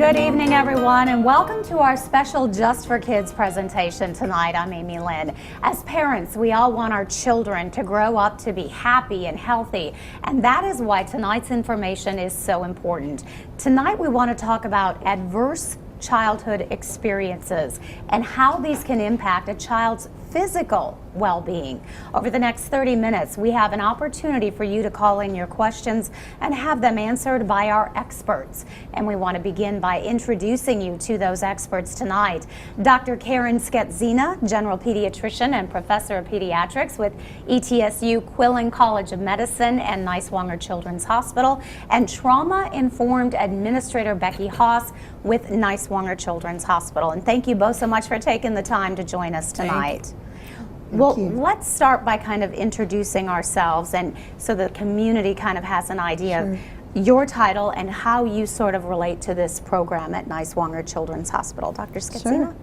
Good evening, everyone, and welcome to our special Just for Kids presentation tonight. I'm Amy Lynn. As parents, we all want our children to grow up to be happy and healthy, and that is why tonight's information is so important. Tonight, we want to talk about adverse childhood experiences and how these can impact a child's physical well-being. Over the next 30 minutes, we have an opportunity for you to call in your questions and have them answered by our experts. And we want to begin by introducing you to those experts tonight. Dr. Schetzina, General Pediatrician and Professor of Pediatrics with ETSU Quillen College of Medicine and Niswonger Children's Hospital, and Trauma-Informed Administrator Becky Haas with Niswonger Children's Hospital. And thank you both so much for taking the time to join us tonight. Well, let's start by kind of introducing ourselves, and so the community kind of has an idea of your title and how you sort of relate to this program at Niswonger Children's Hospital. Dr. Schetzina?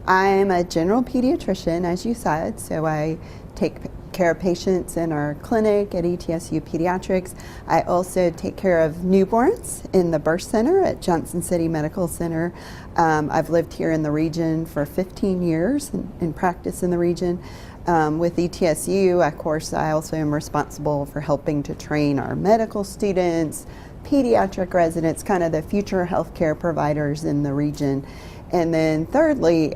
I'm a general pediatrician, as you said, so I take care of patients in our clinic at ETSU Pediatrics. I also take care of newborns in the birth center at Johnson City Medical Center. I've lived here in the region for 15 years and practice in the region. With ETSU, of course, I also am responsible for helping to train our medical students, pediatric residents, kind of the future healthcare providers in the region. And then thirdly,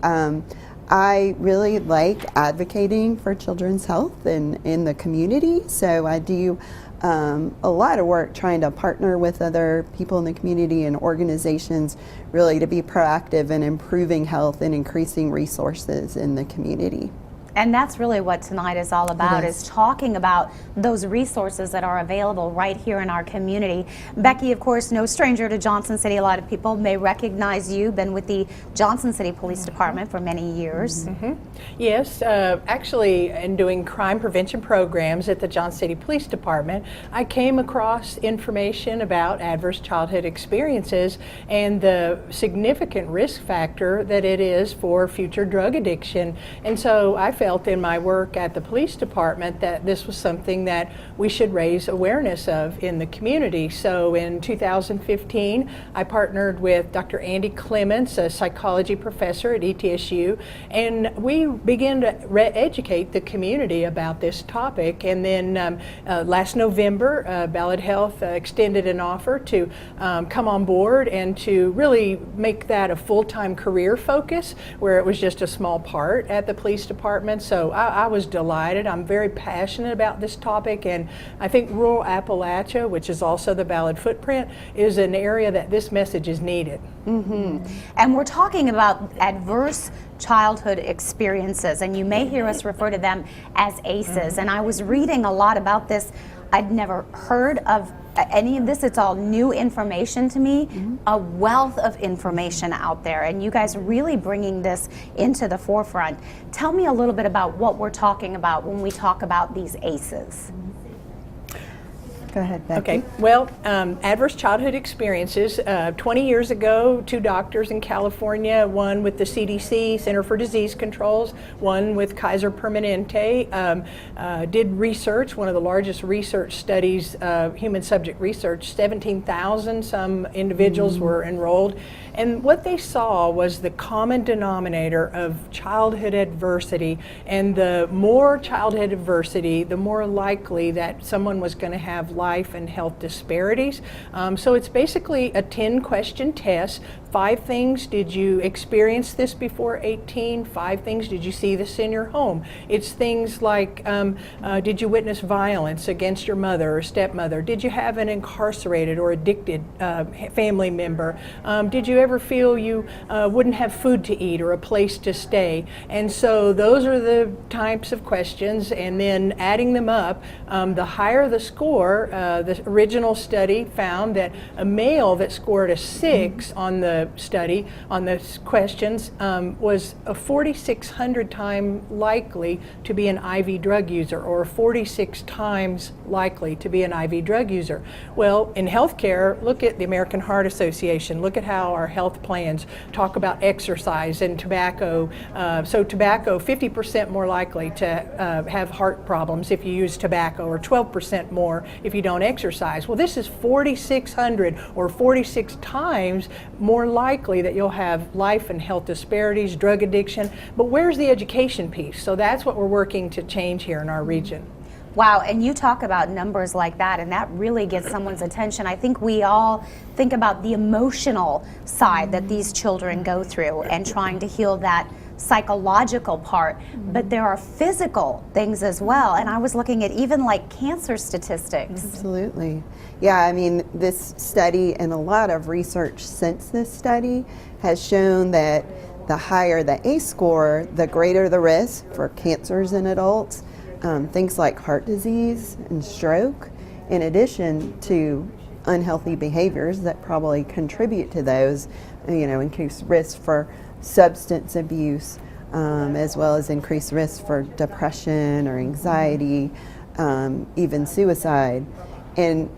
I really like advocating for children's health in the community, so I do a lot of work trying to partner with other people in the community and organizations really to be proactive in improving health and increasing resources in the community. And that's really what tonight is all about, is talking about those resources that are available right here in our community. Becky, of course, no stranger to Johnson City. A lot of people may recognize you, been with the Johnson City Police Department for many years. Yes, actually in doing crime prevention programs at the Johnson City Police Department, I came across information about adverse childhood experiences and the significant risk factor that it is for future drug addiction. And so I felt in my work at the police department that this was something that we should raise awareness of in the community. So in 2015, I partnered with Dr. Andy Clements, a psychology professor at ETSU, and we began to educate the community about this topic. And then last November, Ballad Health extended an offer to come on board and to really make that a full-time career focus, where it was just a small part at the police department. So I was delighted. I'm very passionate about this topic, and I think rural Appalachia, which is also the Ballad footprint, is an area that this message is needed. And we're talking about adverse childhood experiences, and you may hear us refer to them as ACEs. And I was reading a lot about this. I'd never heard of any of this. It's all new information to me, a wealth of information out there, and you guys really bringing this into the forefront. Tell me a little bit about what we're talking about when we talk about these ACEs. Go ahead, Becky. Okay, well, adverse childhood experiences. 20 years ago, two doctors in California, one with the CDC, Center for Disease Controls, one with Kaiser Permanente, did research, one of the largest research studies, human subject research. 17,000 some individuals were enrolled. And what they saw was the common denominator of childhood adversity. And the more childhood adversity, the more likely that someone was going to have life and health disparities. So it's basically a 10-question test. 5 things: did you experience this before 18? 5 things: did you see this in your home? It's things like, did you witness violence against your mother or stepmother? Did you have an incarcerated or addicted family member? Did you ever feel you wouldn't have food to eat or a place to stay? And so those are the types of questions, and then adding them up, the higher the score. The original study found that a male that scored a 6 on the study, on the questions, was a 4,600 times likely to be an IV drug user, or 46 times likely to be an IV drug user. Well, in healthcare, look at the American Heart Association. Look at how our health plans talk about exercise and tobacco. So tobacco, 50% more likely to have heart problems if you use tobacco, or 12% more if you you don't exercise. Well, this is 4,600 or 46 times more likely that you'll have life and health disparities, drug addiction. But where's the education piece? So that's what we're working to change here in our region. Wow, and you talk about numbers like that, and that really gets someone's attention. I think we all think about the emotional side that these children go through and trying to heal that psychological part, but there are physical things as well. And I was looking at even like cancer statistics. Absolutely. Yeah, I mean, this study and a lot of research since this study has shown that the higher the ACE score, the greater the risk for cancers in adults, things like heart disease and stroke, in addition to unhealthy behaviors that probably contribute to those, increased risk for substance abuse, as well as increased risk for depression or anxiety, even suicide. And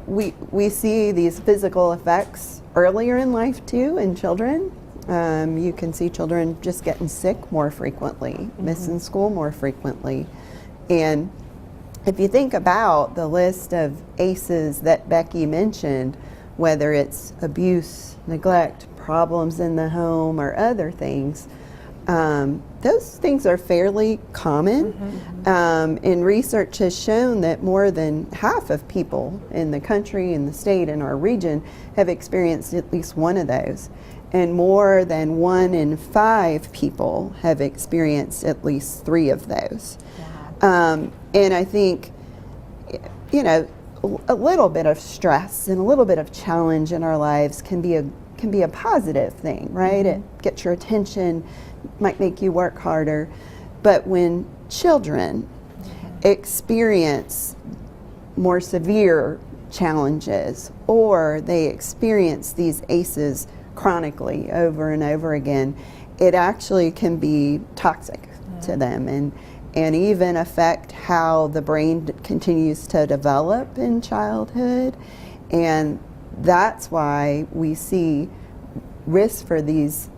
we see these physical effects earlier in life too in children. You can see children just getting sick more frequently, missing school more frequently. And if you think about the list of ACEs that Becky mentioned, whether it's abuse, neglect, problems in the home, or other things, those things are fairly common. And research has shown that more than half of people in the country, in the state, in our region have experienced at least one of those. And more than 1 in 5 people have experienced at least 3 of those. And I think, a little bit of stress and a little bit of challenge in our lives can be a positive thing, right? It gets your attention, might make you work harder. But when children experience more severe challenges, or they experience these ACEs chronically over and over again, it actually can be toxic to them and even affect how the brain continues to develop in childhood. And that's why we see risk for these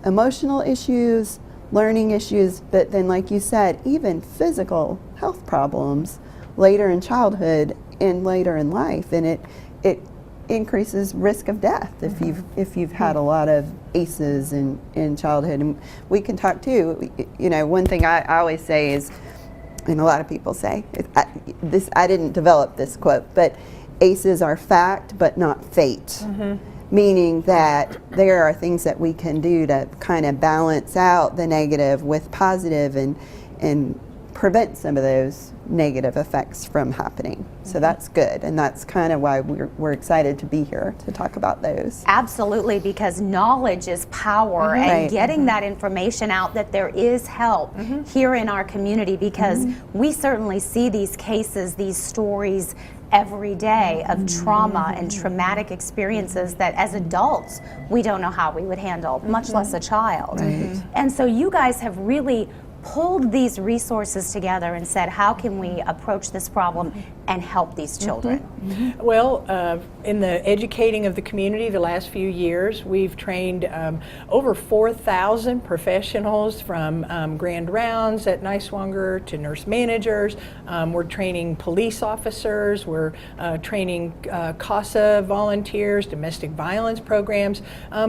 emotional issues, learning issues, but then, like you said, even physical health problems later in childhood and later in life. And it increases risk of death if you've had a lot of ACEs in childhood. And we can talk too. One thing I always say is, and a lot of people say, I didn't develop this quote, but ACEs are fact but not fate. Meaning that there are things that we can do to kind of balance out the negative with positive and prevent some of those negative effects from happening. So that's good, and that's kind of why we're excited to be here to talk about those. Absolutely, because knowledge is power, and getting that information out that there is help here in our community, because we certainly see these cases, these stories every day of trauma and traumatic experiences that as adults we don't know how we would handle, much less a child. And so you guys have really pulled these resources together and said, how can we approach this problem and help these children? Well, in the educating of the community the last few years, we've trained over 4,000 professionals from grand rounds at Niswonger to nurse managers. We're training police officers. We're training CASA volunteers, domestic violence programs,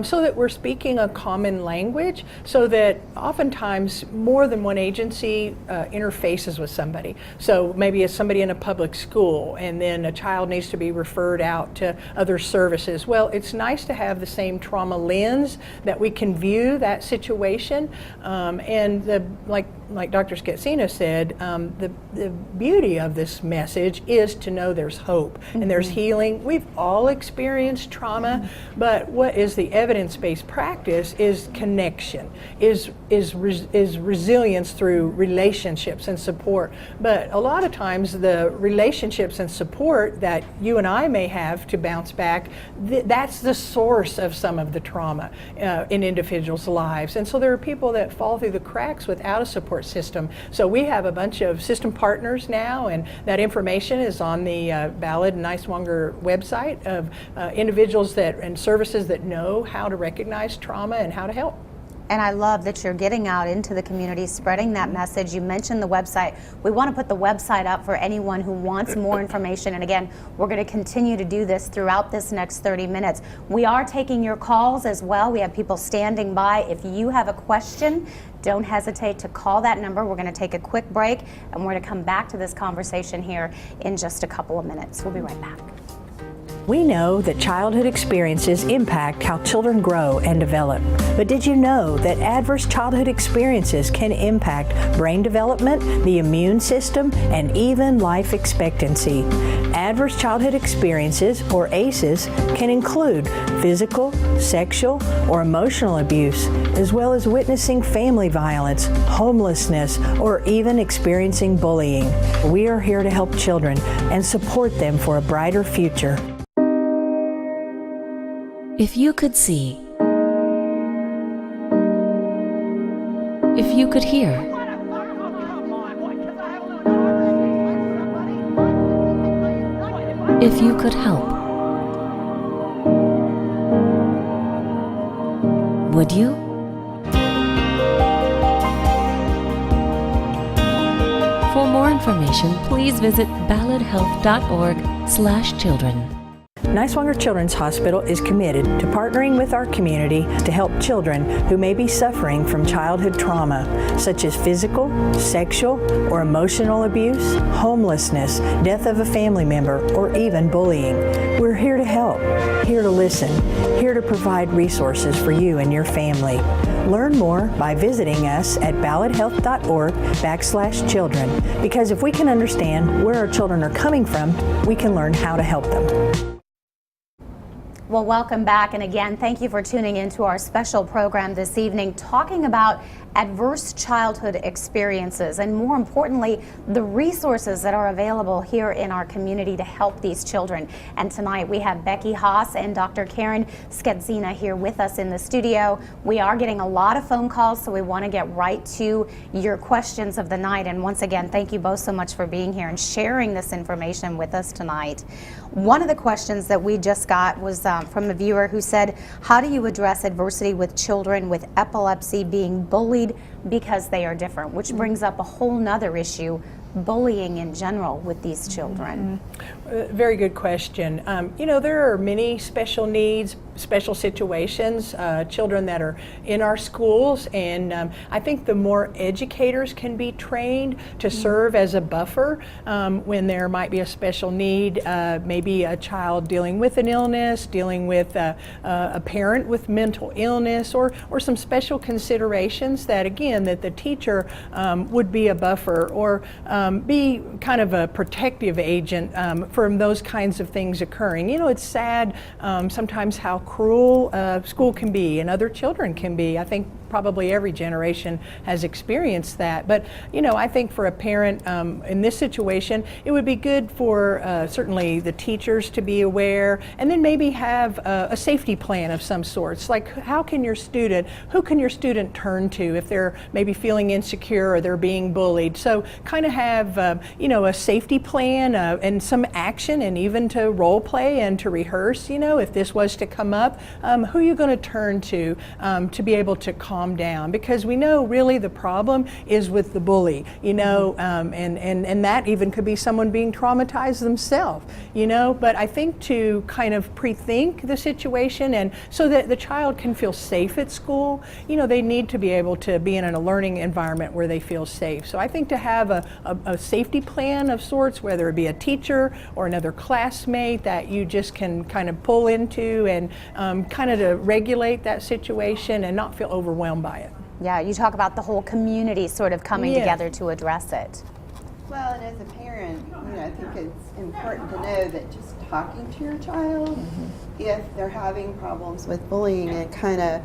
so that we're speaking a common language, so that oftentimes more than one agency interfaces with somebody. So maybe it's somebody in a public school, and then a child needs to be referred out to other services. Well, it's nice to have the same trauma lens that we can view that situation. And like Dr. Schetzina said, the beauty of this message is to know there's hope and there's healing. We've all experienced trauma, but what is the evidence-based practice is connection, is resilience through relationships and support. But a lot of times the relationships and support that you and I may have to bounce back, that's the source of some of the trauma in individuals' lives. And so there are people that fall through the cracks without a support system. So we have a bunch of system partners now, and that information is on the Ballad and Niswonger website of individuals and services that know how to recognize trauma and how to help. And I love that you're getting out into the community, spreading that message. You mentioned the website. We want to put the website up for anyone who wants more information. And again, we're going to continue to do this throughout this next 30 minutes. We are taking your calls as well. We have people standing by. If you have a question, don't hesitate to call that number. We're going to take a quick break, and we're going to come back to this conversation here in just a couple of minutes. We'll be right back. We know that childhood experiences impact how children grow and develop. But did you know that adverse childhood experiences can impact brain development, the immune system, and even life expectancy? Adverse childhood experiences, or ACEs, can include physical, sexual, or emotional abuse, as well as witnessing family violence, homelessness, or even experiencing bullying. We are here to help children and support them for a brighter future. If you could see, if you could hear, if you could help, would you? For more information, please visit balladhealth.org/children. Niswonger Children's Hospital is committed to partnering with our community to help children who may be suffering from childhood trauma, such as physical, sexual, or emotional abuse, homelessness, death of a family member, or even bullying. We're here to help, here to listen, here to provide resources for you and your family. Learn more by visiting us at balladhealth.org/children, because if we can understand where our children are coming from, we can learn how to help them. Well, welcome back, and again, thank you for tuning into our special program this evening, talking about adverse childhood experiences, and more importantly, the resources that are available here in our community to help these children. And tonight we have Becky Haas and Dr. Karen Schetzina here with us in the studio. We are getting a lot of phone calls, so we want to get right to your questions of the night. And once again, thank you both so much for being here and sharing this information with us tonight. One of the questions that we just got was from a viewer who said, how do you address adversity with children with epilepsy being bullied because they are different? Which brings up a whole nother issue, bullying in general with these children. Very good question. You know, there are many special needs, special situations, children that are in our schools, and I think the more educators can be trained to serve as a buffer when there might be a special need, maybe a child dealing with an illness, dealing with a parent with mental illness, or some special considerations that, again, that the teacher would be a buffer or be kind of a protective agent from those kinds of things occurring. You know, it's sad sometimes how cruel school can be and other children can be. I think probably every generation has experienced that. But, you know, I think for a parent in this situation, it would be good for certainly the teachers to be aware, and then maybe have a safety plan of some sorts. Like, who can your student turn to if they're maybe feeling insecure or they're being bullied? So kind of have, you know, a safety plan and some action, and even to role play and to rehearse, you know, if this was to come up, who are you going to turn to be able to calm down, because we know really the problem is with the bully, you know, and that even could be someone being traumatized themselves, you know. But I think to kind of pre-think the situation, and so that the child can feel safe at school, you know, they need to be able to be in a learning environment where they feel safe. So I think to have a safety plan of sorts, whether it be a teacher or another classmate that you just can kind of pull into and kind of to regulate that situation and not feel overwhelmed by it. Yeah, you talk about the whole community sort of coming together to address it. Well, and as a parent, you know, I think it's important to know that just talking to your child, if they're having problems with bullying, and kind of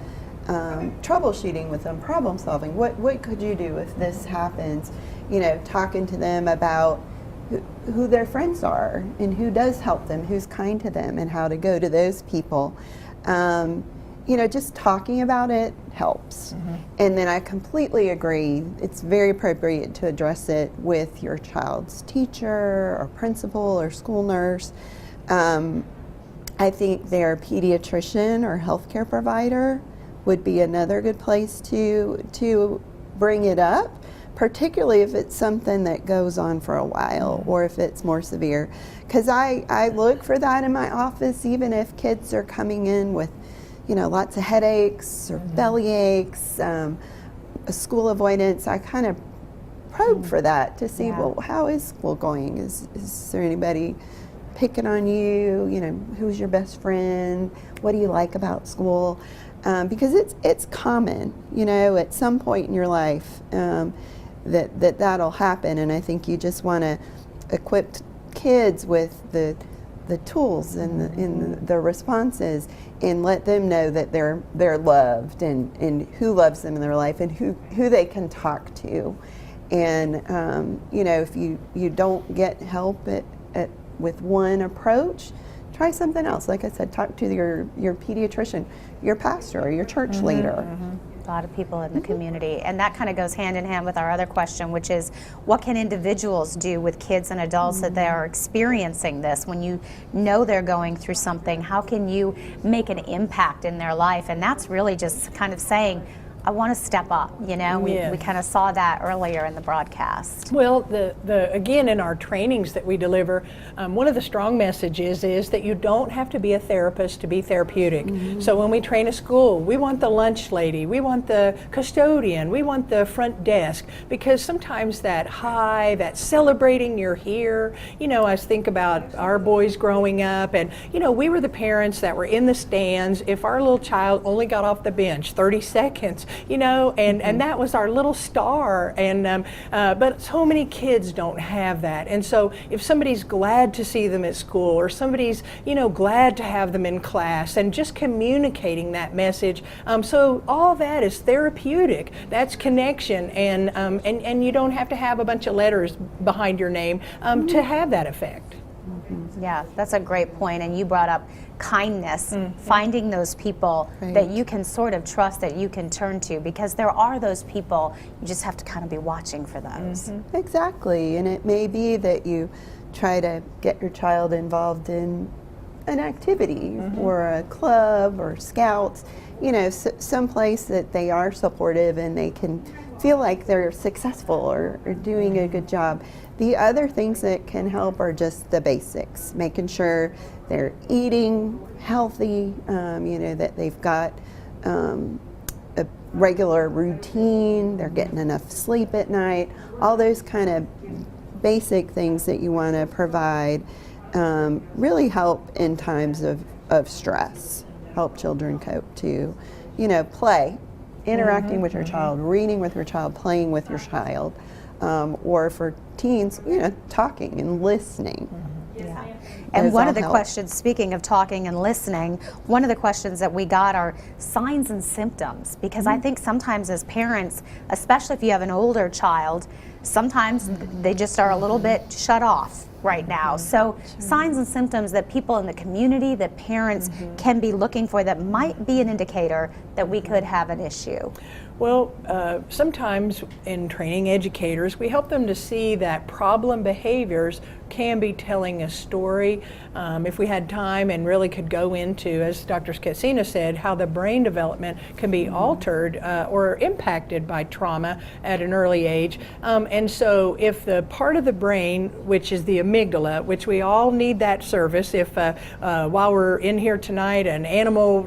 troubleshooting with them, problem solving. What could you do if this happens? You know, talking to them about who their friends are and who does help them, who's kind to them, and how to go to those people. You know, just talking about it helps. And then I completely agree, it's very appropriate to address it with your child's teacher or principal or school nurse. I think their pediatrician or healthcare provider would be another good place to bring it up, particularly if it's something that goes on for a while or if it's more severe. Because I look for that in my office, even if kids are coming in with, lots of headaches or belly aches, school avoidance. I kind of probe for that to see, well, how is school going? Is there anybody picking on you? Who's your best friend? What do you like about school? Because it's common, at some point in your life that'll happen, and I think you just want to equip kids with the tools and the responses, and let them know that they're loved and who loves them in their life and who they can talk to. And if you don't get help with one approach, try something else. Like I said, talk to your pediatrician, your pastor, or your church leader. A lot of people in the community, and that kind of goes hand in hand with our other question, which is, what can individuals do with kids and adults that they are experiencing this? When you know they're going through something, how can you make an impact in their life? And that's really just kind of saying, I want to step up, We kind of saw that earlier in the broadcast. Well, again, in our trainings that we deliver, one of the strong messages is that you don't have to be a therapist to be therapeutic. So when we train a school, we want the lunch lady, we want the custodian, we want the front desk, because sometimes that celebrating you're here, I think about our boys growing up, and we were the parents that were in the stands. If our little child only got off the bench 30 seconds, and that was our little star. And but so many kids don't have that. And so if somebody's glad to see them at school, or somebody's glad to have them in class, and just communicating that message, so all that is therapeutic. That's connection, and you don't have to have a bunch of letters behind your name to have that effect. Yeah, that's a great point. And you brought up kindness, finding those people that you can sort of trust, that you can turn to, because there are those people, you just have to kind of be watching for those. Exactly, and it may be that you try to get your child involved in an activity or a club or scouts, some place that they are supportive and they can feel like they're successful or doing a good job. The other things that can help are just the basics, making sure they're eating healthy, that they've got a regular routine, they're getting enough sleep at night, all those kind of basic things that you want to provide really help in times of stress, help children cope too. Play, interacting with your child, reading with your child, playing with your child, or for teens, talking and listening. Yeah. And one of the questions, speaking of talking and listening, one of the questions that we got are signs and symptoms, because I think sometimes as parents, especially if you have an older child, sometimes they just are a little bit shut off right now. So signs and symptoms that people in the community, that parents can be looking for, that might be an indicator that we could have an issue. Well, sometimes in training educators, we help them to see that problem behaviors can be telling a story. If we had time and really could go into, as Dr. Schetzina said, how the brain development can be altered or impacted by trauma at an early age. And so if the part of the brain, which is the amygdala, which we all need that service, if while we're in here tonight an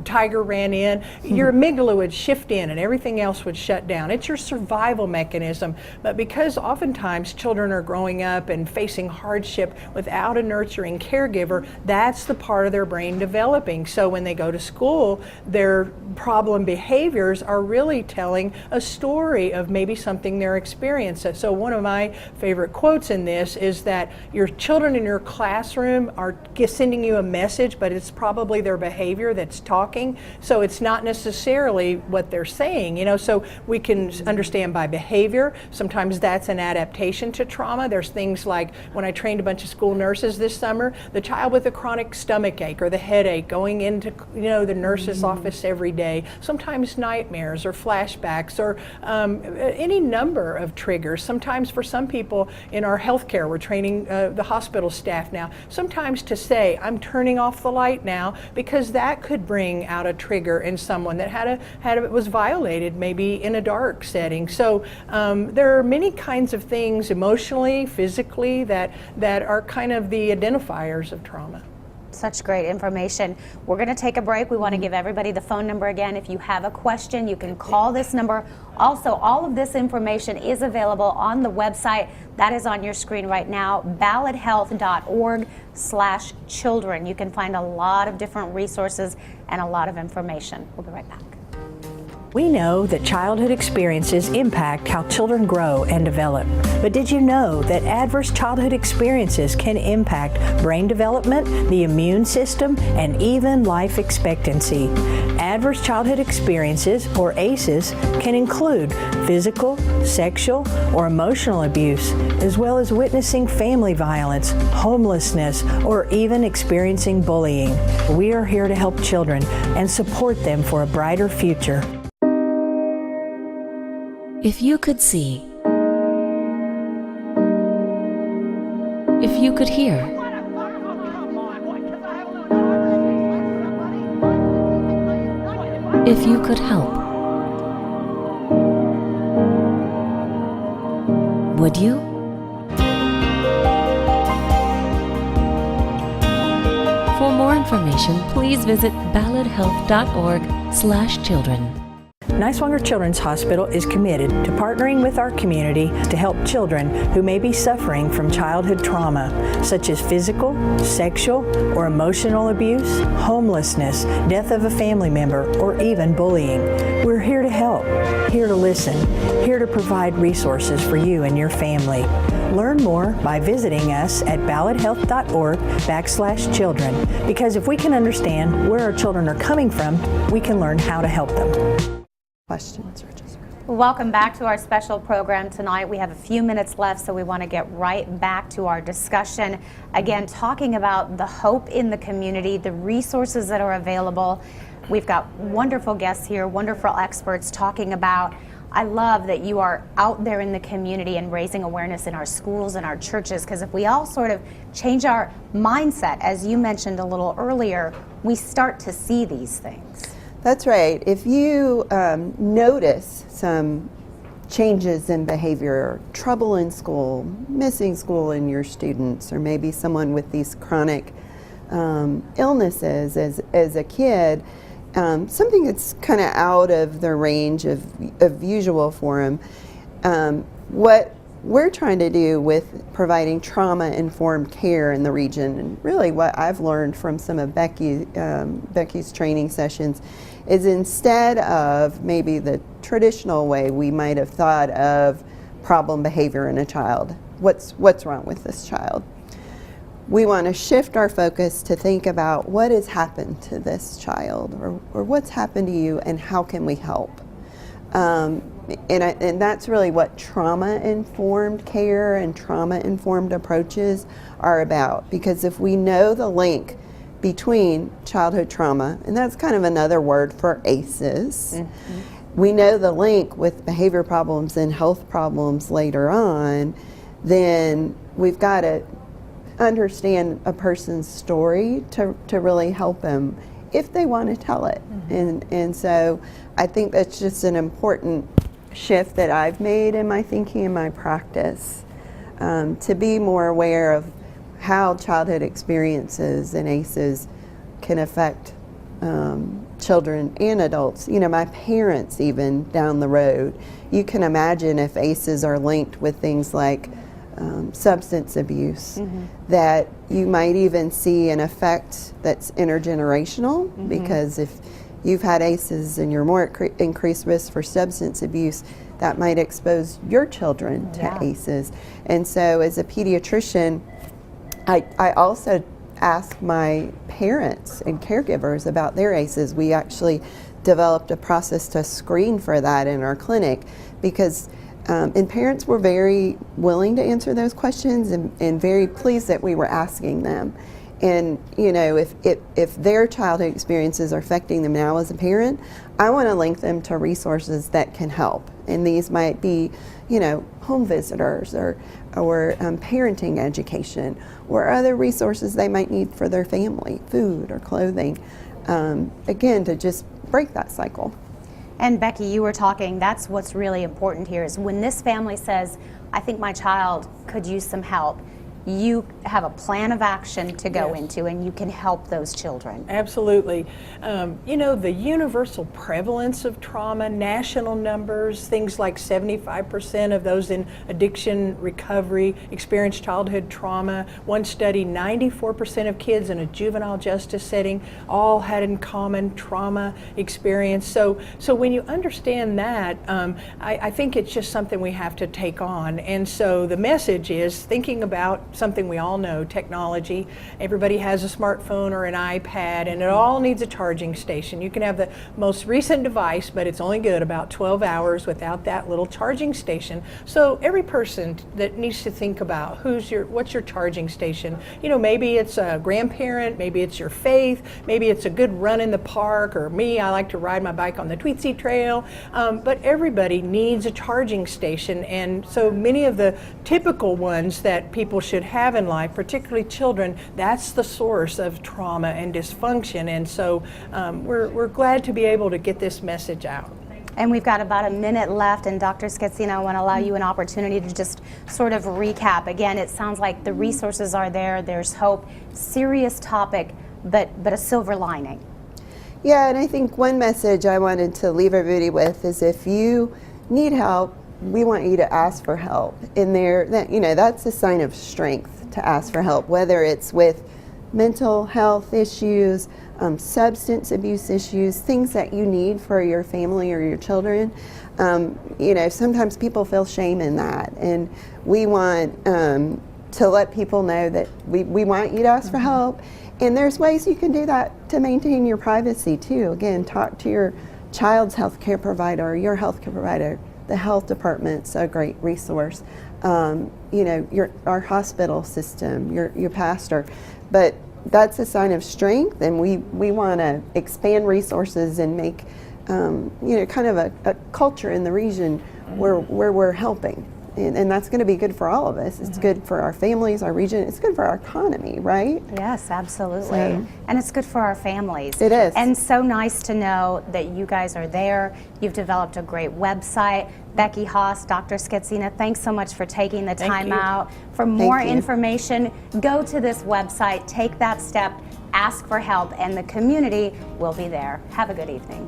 tiger ran in, your amygdala would shift in and everything else would shut down. It's your survival mechanism. But because oftentimes children are growing up and facing hardship without a nurturing caregiver, that's the part of their brain developing. So when they go to school, their problem behaviors are really telling a story of maybe something they're experiencing. So one of my favorite quotes in this is that your children in your classroom are sending you a message, but it's probably their behavior that's talking. So it's not necessarily what they're saying, so we can understand by behavior. Sometimes that's an adaptation to trauma. There's things like when I trained a bunch of school nurses this summer, the child with a chronic stomach ache or the headache going into the nurse's office every day, sometimes nightmares or flashbacks or any number of triggers. Sometimes for some people in our healthcare, we're training the the hospital staff now, sometimes to say, I'm turning off the light now, because that could bring out a trigger in someone that was violated maybe in a dark setting. So there are many kinds of things emotionally, physically, that are kind of the identifiers of trauma. Such great information. We're going to take a break. We want to give everybody the phone number again. If you have a question, you can call this number. Also, all of this information is available on the website that is on your screen right now, balladhealth.org/children. You can find a lot of different resources and a lot of information. We'll be right back. We know that childhood experiences impact how children grow and develop. But did you know that adverse childhood experiences can impact brain development, the immune system, and even life expectancy? Adverse childhood experiences, or ACEs, can include physical, sexual, or emotional abuse, as well as witnessing family violence, homelessness, or even experiencing bullying. We are here to help children and support them for a brighter future. If you could see, if you could hear, if you could help, would you? For more information, please visit balladhealth.org/children. Niswonger Children's Hospital is committed to partnering with our community to help children who may be suffering from childhood trauma, such as physical, sexual, or emotional abuse, homelessness, death of a family member, or even bullying. We're here to help, here to listen, here to provide resources for you and your family. Learn more by visiting us at balladhealth.org/children, because if we can understand where our children are coming from, we can learn how to help them. Questions? Welcome back to our special program tonight. We have a few minutes left, so we want to get right back to our discussion. Again, talking about the hope in the community, the resources that are available. We've got wonderful guests here, wonderful experts talking about. I love that you are out there in the community and raising awareness in our schools and our churches, because if we all sort of change our mindset, as you mentioned a little earlier, we start to see these things. That's right. If you notice some changes in behavior, trouble in school, missing school in your students, or maybe someone with these chronic illnesses as a kid, something that's kind of out of the range of usual for them, what we're trying to do with providing trauma-informed care in the region, and really what I've learned from some of Becky's training sessions, is instead of maybe the traditional way we might have thought of problem behavior in a child, what's wrong with this child, we want to shift our focus to think about what has happened to this child, or what's happened to you, and how can we help. And that's really what trauma-informed care and trauma-informed approaches are about. Because if we know the link between childhood trauma, and that's kind of another word for ACEs, we know the link with behavior problems and health problems later on, then we've got to understand a person's story to really help them if they want to tell it. And so I think that's just an important shift that I've made in my thinking and my practice, to be more aware of how childhood experiences and ACEs can affect children and adults. You know, my parents even down the road. You can imagine if ACEs are linked with things like substance abuse, that you might even see an effect that's intergenerational, because if you've had ACEs and you're more increased risk for substance abuse, that might expose your children to ACEs. And so as a pediatrician, I also ask my parents and caregivers about their ACEs. We actually developed a process to screen for that in our clinic, because and parents were very willing to answer those questions, and very pleased that we were asking them. And if their childhood experiences are affecting them now as a parent, I want to link them to resources that can help. And these might be, home visitors or parenting education or other resources they might need for their family, food or clothing. Again, to just break that cycle. And Becky, you were talking, that's what's really important here is when this family says, I think my child could use some help, you have a plan of action to go into, and you can help those children. Absolutely. The universal prevalence of trauma, national numbers, things like 75% of those in addiction recovery experience childhood trauma. One study, 94% of kids in a juvenile justice setting all had in common trauma experience. So when you understand that, I think it's just something we have to take on. And so the message is thinking about something we all know, technology. Everybody has a smartphone or an iPad, and it all needs a charging station. You can have the most recent device, but it's only good about 12 hours without that little charging station. So every person that needs to think about what's your charging station. Maybe it's a grandparent, maybe it's your faith, maybe it's a good run in the park, or me, I like to ride my bike on the Tweetsie Trail. But everybody needs a charging station, and so many of the typical ones that people should have in life, particularly children, that's the source of trauma and dysfunction. And so we're glad to be able to get this message out. And we've got about a minute left, and Dr. Schetzina, I want to allow you an opportunity to just sort of recap. Again, it sounds like the resources are there, there's hope, serious topic, but a silver lining. Yeah, and I think one message I wanted to leave everybody with is if you need help, we want you to ask for help. And that's a sign of strength to ask for help, whether it's with mental health issues, substance abuse issues, things that you need for your family or your children. Sometimes people feel shame in that, and we want to let people know that we want you to ask for help. And there's ways you can do that to maintain your privacy too. Again, talk to your child's health care provider or your health care provider. The health department's a great resource. Our hospital system, your pastor. But that's a sign of strength, and we want to expand resources and make kind of a culture in the region where we're helping. And that's going to be good for all of us. It's good for our families, our region. It's good for our economy, right? Yes, absolutely. And it's good for our families. It is. And so nice to know that you guys are there. You've developed a great website. Becky, Haas, Dr. Schetzina, thanks so much for taking the time out. For more information, go to this website, take that step, ask for help, and the community will be there. Have a good evening.